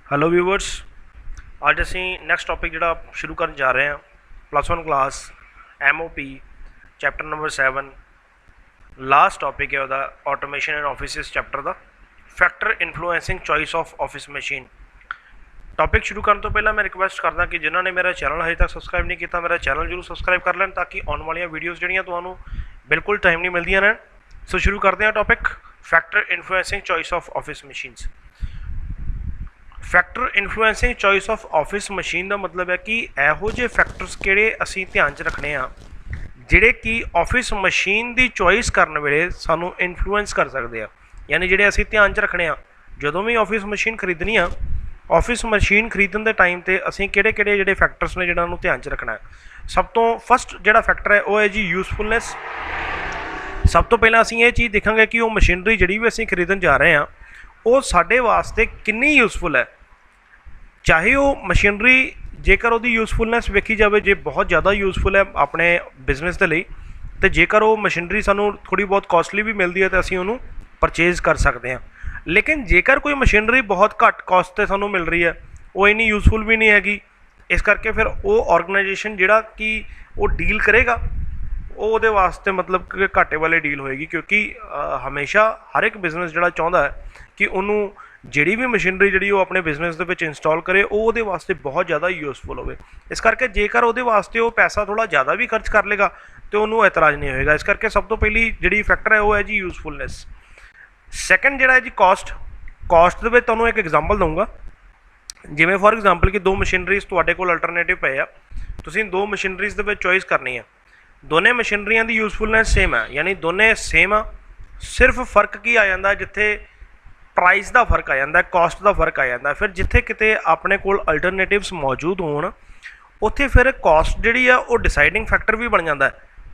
Hello viewers. ਅੱਜ ਅਸੀਂ next topic ਜਿਹੜਾ ਸ਼ੁਰੂ ਕਰਨ ਜਾ ਰਹੇ ਹਾਂ +1 class MOP chapter number 7 last topic ਹੈ ਉਹਦਾ automation and offices chapter the factor influencing choice of office machine. Topic ਸ਼ੁਰੂ ਕਰਨ ਤੋਂ ਪਹਿਲਾਂ ਮੈਂ ਰਿਕੁਐਸਟ ਕਰਦਾ ਕਿ ਜਿਨ੍ਹਾਂ ਨੇ ਮੇਰਾ ਚੈਨਲ ਹਜੇ ਤੱਕ ਸਬਸਕ੍ਰਾਈਬ ਨਹੀਂ ਕੀਤਾ ਮੇਰਾ ਚੈਨਲ ਜ਼ਰੂਰ ਸਬਸਕ੍ਰਾਈਬ ਕਰ ਲੈਣ ਤਾਂ ਕਿ ਆਉਣ ਵਾਲੀਆਂ ਵੀਡੀਓਜ਼ ਜਿਹੜੀਆਂ ਤੁਹਾਨੂੰ ਬਿਲਕੁਲ ਟਾਈਮ ਨਹੀਂ ਮਿਲਦੀਆਂ ਰਹਿਣ। ਸੋ ਸ਼ੁਰੂ ਕਰਦੇ ਹਾਂ topic factor influencing choice of office machines. Factor influencing choice of office machine का मतलब है कि ਇਹੋ ਜਿਹੇ फैक्टर्स ਕਿਹੜੇ ਅਸੀਂ ਧਿਆਨ 'ਚ ਰੱਖਣੇ ਆ ਜਿਹੜੇ ਕਿ ऑफिस मशीन ਦੀ ਚੋਇਸ ਕਰਨ ਵੇਲੇ ਸਾਨੂੰ ਇਨਫਲੂਐਂਸ ਕਰ ਸਕਦੇ ਆ। ਯਾਨੀ ਜਿਹੜੇ ਅਸੀਂ ਧਿਆਨ 'ਚ ਰੱਖਣੇ ਆ ਜਦੋਂ ਵੀ ऑफिस मशीन ਖਰੀਦਣੀ ਆ ऑफिस मशीन ਖਰੀਦਣ ਦੇ ਟਾਈਮ ਤੇ ਅਸੀਂ ਕਿਹੜੇ ਜਿਹੜੇ फैक्टर्स ਨੇ ਜਿਹਨਾਂ ਨੂੰ ਧਿਆਨ 'ਚ ਰੱਖਣਾ ਹੈ। ਸਭ ਤੋਂ ਫਸਟ ਜਿਹੜਾ ਫੈਕਟਰ ਹੈ ਉਹ ਹੈ ਜੀ ਯੂਜ਼ਫੁਲਨੈਸ। ਸਭ ਤੋਂ ਪਹਿਲਾਂ ਅਸੀਂ ਇਹ ਚੀਜ਼ ਦੇਖਾਂਗੇ ਕਿ ਉਹ ਮਸ਼ੀਨਰੀ ਜਿਹੜੀ ਵੀ ਅਸੀਂ ਖਰੀਦਣ ਜਾ ਰਹੇ ਹਾਂ ਉਹ ਸਾਡੇ ਵਾਸਤੇ ਕਿੰਨੀ ਯੂਜ਼ਫੁਲ ਹੈ। ਚਾਹੇ ਉਹ ਮਸ਼ੀਨਰੀ ਜੇਕਰ ਉਹਦੀ ਯੂਜ਼ਫੁਲਨੈਸ ਵੇਖੀ ਜਾਵੇ ਜੇ ਬਹੁਤ ਜ਼ਿਆਦਾ ਯੂਜ਼ਫੁਲ ਹੈ ਆਪਣੇ ਬਿਜ਼ਨਸ ਦੇ ਲਈ ਅਤੇ ਜੇਕਰ ਉਹ ਮਸ਼ੀਨਰੀ ਸਾਨੂੰ ਥੋੜ੍ਹੀ ਬਹੁਤ ਕੋਸਟਲੀ ਵੀ ਮਿਲਦੀ ਹੈ ਤਾਂ ਅਸੀਂ ਉਹਨੂੰ ਪਰਚੇਜ਼ ਕਰ ਸਕਦੇ ਹਾਂ। ਲੇਕਿਨ ਜੇਕਰ ਕੋਈ ਮਸ਼ੀਨਰੀ ਬਹੁਤ ਘੱਟ ਕੋਸਟ 'ਤੇ ਸਾਨੂੰ ਮਿਲ ਰਹੀ ਹੈ ਉਹ ਇੰਨੀ ਯੂਜ਼ਫੁਲ ਵੀ ਨਹੀਂ ਹੈਗੀ, ਇਸ ਕਰਕੇ ਫਿਰ ਉਹ ਆਰਗੇਨਾਈਜੇਸ਼ਨ ਜਿਹੜਾ ਕਿ ਉਹ ਡੀਲ ਕਰੇਗਾ ਉਹ ਉਹਦੇ ਵਾਸਤੇ ਮਤਲਬ ਕਿ ਘਾਟੇ ਵਾਲੇ ਡੀਲ ਹੋਏਗੀ। ਕਿਉਂਕਿ ਹਮੇਸ਼ਾ ਹਰ ਇੱਕ ਬਿਜ਼ਨਸ ਜਿਹੜਾ ਚਾਹੁੰਦਾ ਹੈ ਕਿ ਉਹਨੂੰ ਜਿਹੜੀ ਵੀ ਮਸ਼ੀਨਰੀ ਜਿਹੜੀ ਉਹ ਆਪਣੇ ਬਿਜ਼ਨਸ ਦੇ ਵਿੱਚ ਇੰਸਟਾਲ ਕਰੇ ਉਹ ਉਹਦੇ ਵਾਸਤੇ ਬਹੁਤ ਜ਼ਿਆਦਾ ਯੂਜ਼ਫੁਲ ਹੋਵੇ। ਇਸ ਕਰਕੇ ਜੇਕਰ ਉਹਦੇ ਵਾਸਤੇ ਉਹ ਪੈਸਾ ਥੋੜ੍ਹਾ ਜ਼ਿਆਦਾ ਵੀ ਖਰਚ ਕਰ ਲੇਗਾ ਤਾਂ ਉਹਨੂੰ ਇਤਰਾਜ਼ ਨਹੀਂ ਹੋਏਗਾ। ਇਸ ਕਰਕੇ ਸਭ ਤੋਂ ਪਹਿਲੀ ਜਿਹੜੀ ਫੈਕਟਰ ਹੈ ਉਹ ਹੈ ਜੀ ਯੂਜ਼ਫੁਲਨੈਸ। ਸੈਕੰਡ ਜਿਹੜਾ ਹੈ ਜੀ ਕਾਸਟ ਦੇ ਵਿੱਚ ਤੁਹਾਨੂੰ ਇੱਕ ਐਗਜ਼ਾਮਪਲ ਦਊਂਗਾ। ਜਿਵੇਂ ਫੋਰ ਐਗਜ਼ਾਮਪਲ ਕਿ ਦੋ ਮਸ਼ੀਨਰੀਜ਼ ਤੁਹਾਡੇ ਕੋਲ ਅਲਟਰਨੇਟਿਵ ਪਏ ਆ, ਤੁਸੀਂ ਦੋ ਮਸ਼ੀਨਰੀਜ਼ ਦੇ ਵਿੱਚ ਚੋਇਸ ਕਰਨੀ ਹੈ। ਦੋਨੇ ਮਸ਼ੀਨਰੀਆਂ ਦੀ ਯੂਜ਼ਫੁਲਨੈਸ ਸੇਮ ਹੈ, ਯਾਨੀ ਦੋਨੇ ਸੇਮ ਆ, ਸਿਰਫ ਫਰਕ ਕੀ ਆ ਜਾਂਦਾ ਜਿੱਥੇ ਪ੍ਰਾਈਸ ਦਾ ਫਰਕ ਆ ਜਾਂਦਾ, ਕਾਸਟ ਦਾ ਫਰਕ ਆ ਜਾਂਦਾ। ਫਿਰ ਜਿੱਥੇ ਕਿਤੇ ਆਪਣੇ ਕੋਲ ਅਲਟਰਨੇਟਿਵਸ ਮੌਜੂਦ ਹੋਣ ਉੱਥੇ ਫਿਰ ਕਾਸਟ ਜਿਹੜੀ ਆ ਉਹ ਡਿਸਾਈਡਿੰਗ ਫੈਕਟਰ ਵੀ ਬਣ ਜਾਂਦਾ।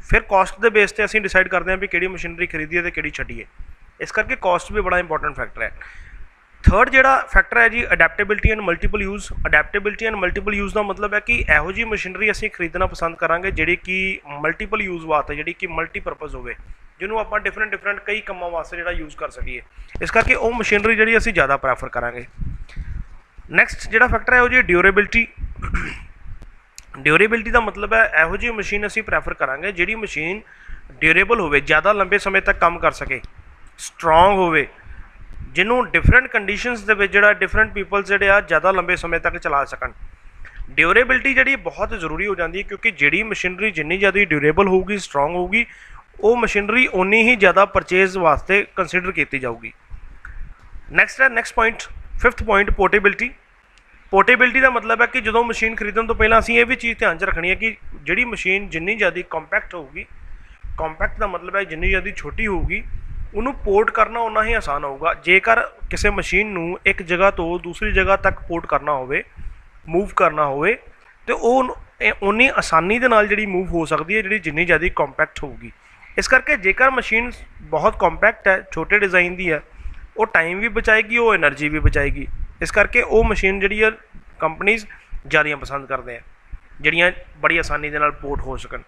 ਫਿਰ ਕਾਸਟ ਦੇ ਬੇਸ 'ਤੇ ਅਸੀਂ ਡਿਸਾਈਡ ਕਰਦੇ ਹਾਂ ਵੀ ਕਿਹੜੀ ਮਸ਼ੀਨਰੀ ਖਰੀਦੀਏ ਅਤੇ ਕਿਹੜੀ ਛੱਡੀਏ। ਇਸ ਕਰਕੇ ਕਾਸਟ ਵੀ ਬੜਾ ਇੰਪੋਰਟੈਂਟ ਫੈਕਟਰ ਹੈ। ਥਰਡ ਜਿਹੜਾ ਫੈਕਟਰ ਹੈ ਜੀ adaptability and multiple use. Adaptability and multiple use ਦਾ ਮਤਲਬ ਹੈ ਕਿ ਇਹੋ ਜਿਹੀ ਮਸ਼ੀਨਰੀ ਅਸੀਂ ਖਰੀਦਣਾ ਪਸੰਦ ਕਰਾਂਗੇ ਜਿਹੜੀ ਕਿ ਮਲਟੀਪਲ ਯੂਜ਼ ਵਾਸਤੇ, ਜਿਹੜੀ ਕਿ ਮਲਟੀਪਰਪਜ਼ ਹੋਵੇ, ਜਿਹਨੂੰ ਆਪਾਂ ਡਿਫਰੈਂਟ ਕਈ ਕੰਮਾਂ ਵਾਸਤੇ ਜਿਹੜਾ ਯੂਜ਼ ਕਰ ਸਕੀਏ। ਇਸ ਕਰਕੇ ਉਹ ਮਸ਼ੀਨਰੀ ਜਿਹੜੀ ਅਸੀਂ ਜ਼ਿਆਦਾ ਪ੍ਰੈਫਰ ਕਰਾਂਗੇ। ਨੈਕਸਟ ਜਿਹੜਾ ਫੈਕਟਰ ਹੈ ਉਹ ਜੀ ਡਿਊਰੇਬਿਲਿਟੀ। ਡਿਊਰੇਬਿਲਿਟੀ ਦਾ ਮਤਲਬ ਹੈ ਇਹੋ ਜਿਹੀ ਮਸ਼ੀਨ ਅਸੀਂ ਪ੍ਰੈਫਰ ਕਰਾਂਗੇ ਜਿਹੜੀ ਮਸ਼ੀਨ ਡਿਊਰੇਬਲ ਹੋਵੇ, ਜ਼ਿਆਦਾ ਲੰਬੇ ਸਮੇਂ ਤੱਕ ਕੰਮ ਕਰ ਸਕੇ, ਸਟਰੋਂਗ ਹੋਵੇ, ਜਿਹਨੂੰ ਡਿਫਰੈਂਟ ਕੰਡੀਸ਼ਨਸ ਦੇ ਵਿੱਚ ਜਿਹੜਾ ਡਿਫਰੈਂਟ ਪੀਪਲਸ ਜਿਹੜੇ ਆ ਜ਼ਿਆਦਾ ਲੰਬੇ ਸਮੇਂ ਤੱਕ ਚਲਾ ਸਕਣ। ਡਿਊਰੇਬਿਲਿਟੀ ਜਿਹੜੀ ਬਹੁਤ ਜ਼ਰੂਰੀ ਹੋ ਜਾਂਦੀ ਹੈ ਕਿਉਂਕਿ ਜਿਹੜੀ ਮਸ਼ੀਨਰੀ ਜਿੰਨੀ ਜ਼ਿਆਦਾ ਡਿਊਰੇਬਲ ਹੋਊਗੀ, ਸਟਰੋਂਗ ਹੋਊਗੀ, ਉਹ ਮਸ਼ੀਨਰੀ ਓਨੀ ਹੀ ਜ਼ਿਆਦਾ ਪਰਚੇਜ਼ ਵਾਸਤੇ ਕੰਸੀਡਰ ਕੀਤੀ ਜਾਊਗੀ। Next point, fifth point portability. Portability ਦਾ ਮਤਲਬ ਹੈ ਕਿ ਜਦੋਂ ਮਸ਼ੀਨ ਖਰੀਦਣ ਤੋਂ ਪਹਿਲਾਂ ਅਸੀਂ ਇਹ ਵੀ ਚੀਜ਼ ਧਿਆਨ 'ਚ ਰੱਖਣੀ ਹੈ ਕਿ ਜਿਹੜੀ ਮਸ਼ੀਨ ਜਿੰਨੀ ਜ਼ਿਆਦਾ ਕੰਪੈਕਟ ਹੋਊਗੀ, ਕੰਪੈਕਟ ਦਾ ਮਤਲਬ ਹੈ ਜਿੰਨੀ ਜ਼ਿਆਦਾ ਛੋਟੀ ਹੋਊਗੀ ਉਹਨੂੰ ਪੋਰਟ ਕਰਨਾ ਓਨਾ ਹੀ ਆਸਾਨ ਹੋਊਗਾ। ਜੇਕਰ ਕਿਸੇ ਮਸ਼ੀਨ ਨੂੰ ਇੱਕ ਜਗ੍ਹਾ ਤੋਂ ਦੂਸਰੀ ਜਗ੍ਹਾ ਤੱਕ ਪੋਰਟ ਕਰਨਾ ਹੋਵੇ, ਮੂਵ ਕਰਨਾ ਹੋਵੇ, ਅਤੇ ਉਹ ਓਨੀ ਆਸਾਨੀ ਦੇ ਨਾਲ ਜਿਹੜੀ ਮੂਵ ਹੋ ਸਕਦੀ ਹੈ ਜਿਹੜੀ ਜਿੰਨੀ ਜ਼ਿਆਦਾ ਕੰਪੈਕਟ ਹੋਊਗੀ। ਇਸ ਕਰਕੇ ਜੇਕਰ ਮਸ਼ੀਨ ਬਹੁਤ ਕੰਪੈਕਟ ਹੈ, ਛੋਟੇ ਡਿਜ਼ਾਈਨ ਦੀ ਹੈ, ਉਹ ਟਾਈਮ ਵੀ ਬਚਾਏਗੀ, ਉਹ ਐਨਰਜੀ ਵੀ ਬਚਾਏਗੀ। ਇਸ ਕਰਕੇ ਉਹ ਮਸ਼ੀਨ ਜਿਹੜੀ ਆ ਕੰਪਨੀਜ਼ ਜ਼ਿਆਦਾ ਪਸੰਦ ਕਰਦੇ ਆ ਜਿਹੜੀਆਂ ਬੜੀ ਆਸਾਨੀ ਦੇ ਨਾਲ ਪੋਰਟ ਹੋ ਸਕਣ,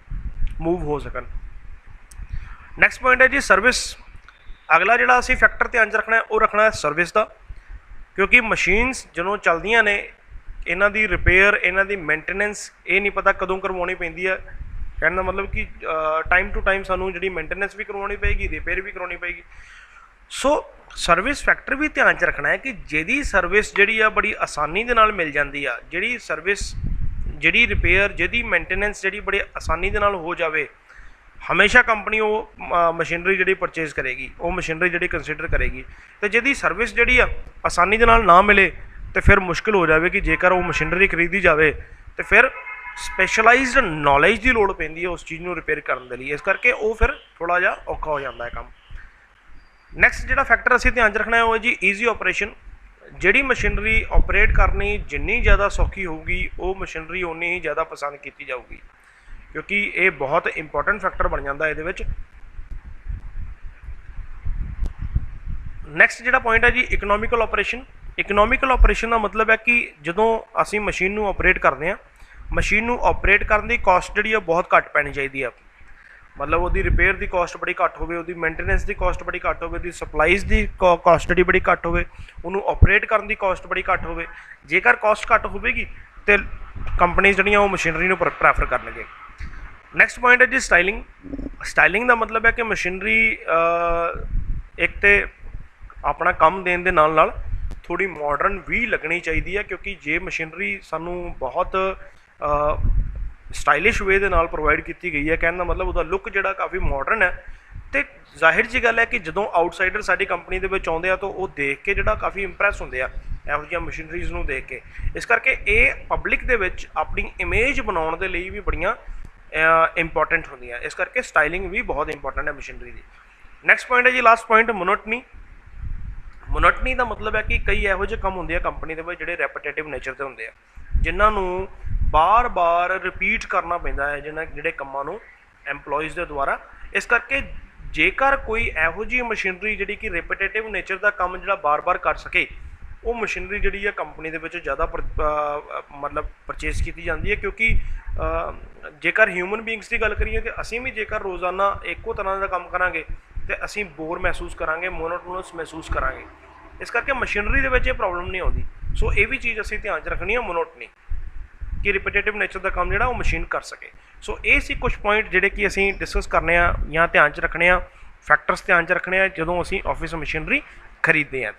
ਮੂਵ ਹੋ ਸਕਣ। ਨੈਕਸਟ ਪੁਆਇੰਟ ਹੈ ਜੀ ਸਰਵਿਸ। ਅਗਲਾ ਜਿਹੜਾ ਅਸੀਂ ਫੈਕਟਰ ਧਿਆਨ 'ਚ ਰੱਖਣਾ ਉਹ ਰੱਖਣਾ ਹੈ ਸਰਵਿਸ ਦਾ। ਕਿਉਂਕਿ ਮਸ਼ੀਨਸ ਜਦੋਂ ਚੱਲਦੀਆਂ ਨੇ ਇਹਨਾਂ ਦੀ ਰਿਪੇਅਰ, ਇਹਨਾਂ ਦੀ ਮੇਨਟੇਨੈਂਸ ਇਹ ਨਹੀਂ ਪਤਾ ਕਦੋਂ ਕਰਵਾਉਣੀ ਪੈਂਦੀ ਹੈ। ਕਹਿਣ ਦਾ ਮਤਲਬ ਕਿ ਟਾਈਮ ਟੂ ਟਾਈਮ ਸਾਨੂੰ ਜਿਹੜੀ ਮੇਨਟੇਨੈਂਸ ਵੀ ਕਰਵਾਉਣੀ ਪਏਗੀ, ਰਿਪੇਅਰ ਵੀ ਕਰਵਾਉਣੀ ਪਏਗੀ। ਸੋ ਸਰਵਿਸ ਫੈਕਟਰ ਵੀ ਧਿਆਨ 'ਚ ਰੱਖਣਾ ਹੈ ਕਿ ਜਿਹਦੀ ਸਰਵਿਸ ਜਿਹੜੀ ਆ ਬੜੀ ਆਸਾਨੀ ਦੇ ਨਾਲ ਮਿਲ ਜਾਂਦੀ ਆ, ਜਿਹੜੀ ਸਰਵਿਸ, ਜਿਹੜੀ ਰਿਪੇਅਰ, ਜਿਹਦੀ ਮੇਨਟੇਨੈਂਸ ਜਿਹੜੀ ਬੜੀ ਆਸਾਨੀ ਦੇ ਨਾਲ ਹੋ ਜਾਵੇ, ਹਮੇਸ਼ਾ ਕੰਪਨੀ ਉਹ ਮਸ਼ੀਨਰੀ ਜਿਹੜੀ ਪਰਚੇਜ਼ ਕਰੇਗੀ, ਉਹ ਮਸ਼ੀਨਰੀ ਜਿਹੜੀ ਕੰਸੀਡਰ ਕਰੇਗੀ। ਅਤੇ ਜਿਹਦੀ ਸਰਵਿਸ ਜਿਹੜੀ ਆ ਆਸਾਨੀ ਦੇ ਨਾਲ ਨਾ ਮਿਲੇ ਤਾਂ ਫਿਰ ਮੁਸ਼ਕਿਲ ਹੋ ਜਾਵੇ ਕਿ ਜੇਕਰ ਉਹ ਮਸ਼ੀਨਰੀ ਖਰੀਦੀ ਜਾਵੇ ਤਾਂ ਫਿਰ ਸਪੈਸ਼ਲਾਈਜ਼ਡ ਨੌਲੇਜ ਦੀ ਲੋੜ ਪੈਂਦੀ ਹੈ ਉਸ ਚੀਜ਼ ਨੂੰ ਰਿਪੇਅਰ ਕਰਨ ਦੇ ਲਈ। ਇਸ ਕਰਕੇ ਉਹ ਫਿਰ ਥੋੜ੍ਹਾ ਜਿਹਾ ਔਖਾ ਹੋ ਜਾਂਦਾ ਹੈ ਕੰਮ। ਨੈਕਸਟ ਜਿਹੜਾ ਫੈਕਟਰ ਅਸੀਂ ਧਿਆਨ 'ਚ ਰੱਖਣਾ ਹੈ ਉਹ ਹੈ ਜੀ ਈਜ਼ੀ ਆਪਰੇਸ਼ਨ। ਜਿਹੜੀ ਮਸ਼ੀਨਰੀ ਆਪਰੇਟ ਕਰਨੀ ਜਿੰਨੀ ਜ਼ਿਆਦਾ ਸੌਖੀ ਹੋਊਗੀ ਉਹ ਮਸ਼ੀਨਰੀ ਓਨੀ ਹੀ ਜ਼ਿਆਦਾ ਪਸੰਦ ਕੀਤੀ ਜਾਊਗੀ ਕਿਉਂਕਿ ਇਹ ਬਹੁਤ ਇੰਪੋਰਟੈਂਟ ਫੈਕਟਰ ਬਣ ਜਾਂਦਾ ਇਹਦੇ ਵਿੱਚ। ਨੈਕਸਟ ਜਿਹੜਾ ਪੁਆਇੰਟ ਹੈ ਜੀ ਇਕਨੋਮਿਕਲ ਆਪਰੇਸ਼ਨ। ਇਕਨੋਮਿਕਲ ਆਪਰੇਸ਼ਨ ਦਾ ਮਤਲਬ ਹੈ ਕਿ ਜਦੋਂ ਅਸੀਂ ਮਸ਼ੀਨ ਨੂੰ ਆਪਰੇਟ ਕਰਦੇ ਹਾਂ, ਮਸ਼ੀਨ ਨੂੰ ਆਪਰੇਟ ਕਰਨ ਦੀ ਕਾਸਟ ਜਿਹੜੀ ਆ ਬਹੁਤ ਘੱਟ ਪੈਣੀ ਚਾਹੀਦੀ ਆ। मतलब ਉਹਦੀ ਰਿਪੇਅਰ ਦੀ ਕਾਸਟ ਬੜੀ ਘੱਟ ਹੋਵੇ, ਉਹਦੀ ਮੇਨਟੇਨੈਂਸ ਦੀ ਕਾਸਟ ਬੜੀ ਘੱਟ ਹੋਵੇ, ਉਹਦੀ ਸਪਲਾਈਜ਼ ਦੀ ਕਾਸਟ ਜਿਹੜੀ ਬੜੀ ਘੱਟ ਹੋਵੇ, ਉਹਨੂੰ ਆਪਰੇਟ ਕਰਨ ਦੀ ਕਾਸਟ ਬੜੀ ਘੱਟ ਹੋਵੇ। ਜੇਕਰ ਕਾਸਟ ਘੱਟ ਹੋਵੇਗੀ ਤੇ ਕੰਪਨੀਆਂ ਜਿਹੜੀਆਂ ਉਹ ਮਸ਼ੀਨਰੀ ਨੂੰ ਪ੍ਰੈਫਰ ਕਰਨਗੇ। ਨੈਕਸਟ ਪੁਆਇੰਟ ਹੈ ਜੀ ਸਟਾਈਲਿੰਗ। ਸਟਾਈਲਿੰਗ ਦਾ ਮਤਲਬ ਹੈ ਕਿ ਮਸ਼ੀਨਰੀ ਇੱਕ ਤੇ ਆਪਣਾ ਕੰਮ ਦੇਣ ਦੇ ਨਾਲ ਨਾਲ ਥੋੜ੍ਹੀ ਮਾਡਰਨ ਵੀ ਲੱਗਣੀ ਚਾਹੀਦੀ ਹੈ, ਕਿਉਂਕਿ ਜੇ ਮਸ਼ੀਨਰੀ ਸਾਨੂੰ ਬਹੁਤ ਸਟਾਈਲਿਸ਼ ਵੇ ਦੇ ਨਾਲ ਪ੍ਰੋਵਾਈਡ ਕੀਤੀ ਗਈ ਹੈ, ਕਹਿਣ ਦਾ ਮਤਲਬ ਉਹਦਾ ਲੁੱਕ ਜਿਹੜਾ ਕਾਫੀ ਮਾਡਰਨ ਹੈ, ਤੇ ਜ਼ਾਹਿਰ ਜੀ ਗੱਲ ਹੈ ਕਿ ਜਦੋਂ ਆਊਟਸਾਈਡਰ ਸਾਡੀ ਕੰਪਨੀ ਦੇ ਵਿੱਚ ਆਉਂਦੇ ਆ ਤਾਂ ਉਹ ਦੇਖ ਕੇ ਜਿਹੜਾ ਕਾਫੀ ਇੰਪ੍ਰੈਸ ਹੁੰਦੇ ਆ ਇਹੋ ਜਿਹੀਆਂ ਮਸ਼ੀਨਰੀਜ਼ ਨੂੰ ਦੇਖ ਕੇ। ਇਸ ਕਰਕੇ ਇਹ ਪਬਲਿਕ ਦੇ ਵਿੱਚ ਆਪਣੀ ਇਮੇਜ ਬਣਾਉਣ ਦੇ ਲਈ ਵੀ ਬੜੀਆਂ ਇੰਪੋਰਟੈਂਟ ਹੁੰਦੀਆਂ। ਇਸ ਕਰਕੇ ਸਟਾਈਲਿੰਗ ਵੀ ਬਹੁਤ ਇੰਪੋਰਟੈਂਟ ਹੈ ਮਸ਼ੀਨਰੀ ਦੀ। ਨੈਕਸਟ ਪੁਆਇੰਟ ਹੈ ਜੀ ਲਾਸਟ ਪੁਆਇੰਟ, ਮੋਨੋਟਨੀ। ਮੋਨੋਟਨੀ ਦਾ ਮਤਲਬ ਹੈ ਕਿ ਕਈ ਇਹੋ ਜਿਹੇ ਕੰਮ ਹੁੰਦੇ ਆ ਕੰਪਨੀ ਦੇ ਵਿੱਚ ਜਿਹੜੇ ਰੈਪੀਟੇਟਿਵ ਨੇਚਰ ਦੇ ਹੁੰਦੇ ਆ, ਜਿਨ੍ਹਾਂ ਨੂੰ ਬਾਰ-ਬਾਰ ਰਿਪੀਟ ਕਰਨਾ ਪੈਂਦਾ ਹੈ ਜਿਹੜੇ ਕੰਮਾਂ ਨੂੰ ਐਮਪਲੋਈਜ਼ ਦੇ ਦੁਆਰਾ। ਇਸ ਕਰਕੇ ਜੇਕਰ ਕੋਈ ਇਹੋ ਜਿਹੀ ਮਸ਼ੀਨਰੀ ਜਿਹੜੀ ਕਿ ਰੈਪੀਟੇਟਿਵ ਨੇਚਰ ਦਾ ਕੰਮ ਜਿਹੜਾ ਬਾਰ-ਬਾਰ ਕਰ ਸਕੇ, ਉਹ ਮਸ਼ੀਨਰੀ ਜਿਹੜੀ ਹੈ ਕੰਪਨੀ ਦੇ ਵਿੱਚ ਜ਼ਿਆਦਾ ਮਤਲਬ ਪਰਚੇਸ ਕੀਤੀ ਜਾਂਦੀ ਹੈ। ਕਿਉਂਕਿ ਜੇਕਰ ਹਿਊਮਨ ਬੀਇੰਗਸ ਦੀ ਗੱਲ ਕਰੀਏ ਤਾਂ ਅਸੀਂ ਵੀ ਜੇਕਰ ਰੋਜ਼ਾਨਾ ਇੱਕੋ ਤਰ੍ਹਾਂ ਦਾ ਕੰਮ ਕਰਾਂਗੇ ਤਾਂ ਅਸੀਂ ਬੋਰ ਮਹਿਸੂਸ ਕਰਾਂਗੇ, ਮੋਨੋਟੋਨਸ ਮਹਿਸੂਸ ਕਰਾਂਗੇ। ਇਸ ਕਰਕੇ ਮਸ਼ੀਨਰੀ ਦੇ ਵਿੱਚ ਇਹ ਪ੍ਰੋਬਲਮ ਨਹੀਂ ਆਉਂਦੀ। ਸੋ ਇਹ ਵੀ ਚੀਜ਼ ਅਸੀਂ ਧਿਆਨ 'ਚ ਰੱਖਣੀ ਹੈ, ਮੋਨੋਟਨੀ, ਕਿ ਰਿਪੀਟੇਟਿਵ ਨੇਚਰ ਦਾ ਕੰਮ ਜਿਹੜਾ ਉਹ ਮਸ਼ੀਨ ਕਰ ਸਕੇ। ਸੋ ਇਹ ਸੀ ਕੁਝ ਪੁਆਇੰਟ ਜਿਹੜੇ ਕਿ ਅਸੀਂ ਡਿਸਕਸ ਕਰਨੇ ਆ ਜਾਂ ਧਿਆਨ 'ਚ ਰੱਖਣੇ ਆ, ਫੈਕਟਰਸ ਧਿਆਨ 'ਚ ਰੱਖਣੇ ਆ ਜਦੋਂ ਅਸੀਂ ਆਫਿਸ ਮਸ਼ੀਨਰੀ ਖਰੀਦਦੇ ਹਾਂ।